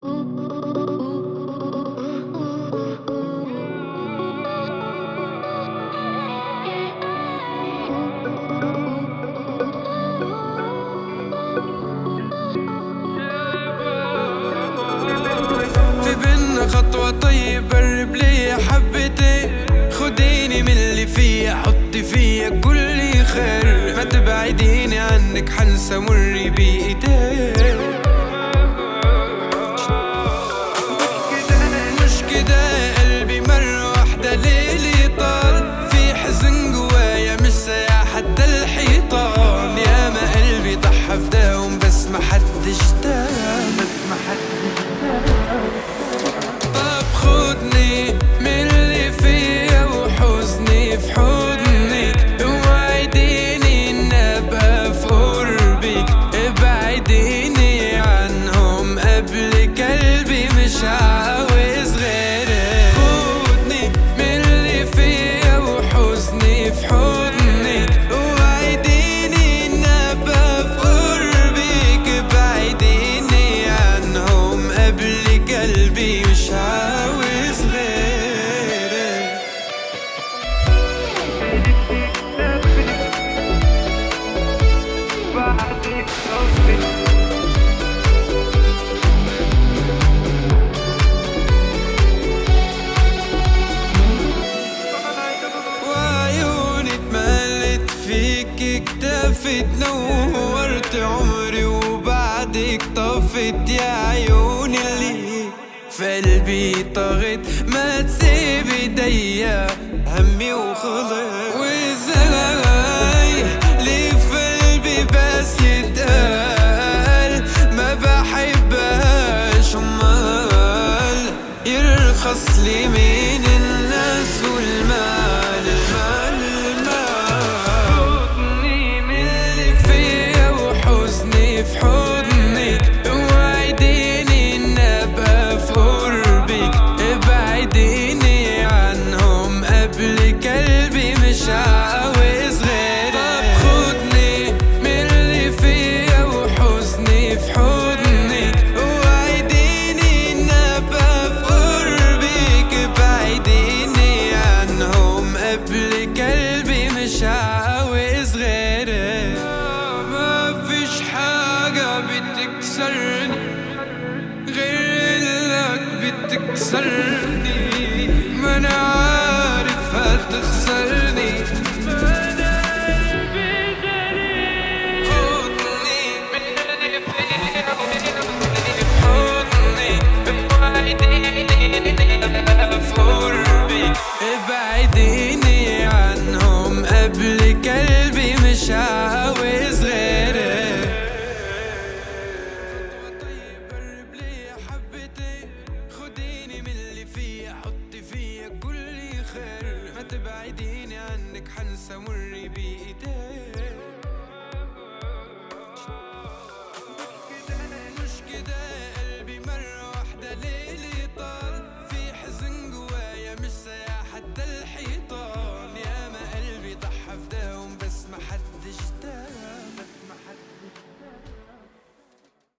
في بينا خطوة طيب قرب ليا حبتين، خديني من اللي فيا حطي فيا كل خير، ما تبعديني عنك حنسى مري بإيديك. مش كده قلبي مرة واحدة ليلي طال، في حزن جوايا مش سايع حتى الحيطان، يا ما قلبي ضحى فداهم بس ما حدش دام. طب خدني من اللي فيا وحزني في حضنك، وعديني ان ابقى في قربك، ابعديني عنهم قبلك قلبي مش عاوز غيرك. خدني من اللي فيا وحزني في حضنك، وعديني ان ابقى في قربك، ابعديني عنهم قبلك قلبي مش عاوز غيرك. وعيوني اتملت فيك اكتفت، نورت عمري وبعدك طفت، يا عيوني اللي في قلبي طغت، ما تسيب ايديا همي وخلص. وازاي ليه في قلبي بس يتقال ما بحبهاش، امال يرخص لي من الناس والمال خدني من اللي فيا وحزني في حضنك، وعديني ان ابقى في قربك، ابعديني عنهم قبلك قلبي مش عاوز غيرك. طب خدني من اللي فيا وحزني في حضنك، وعديني ان ابقى في قربك، ابعديني عنهم قبلك قلبي مش عاوز غيرك. ما فيش حاجة بتكسرني غير انك بتكسرني، ما انا عارف هتخسرني، ما انا قلبي غريب. خدني من اللي فيا وحضني في حضنك، وعديني في قربك، ابعديني عنهم قبلك قلبي مش عاوز غيرك. خطوة طيب قرب ليا حبتين، خديني من اللي فيا حطي فيا كل خير، ما تبعديني عنك حنسى مري بإيديك.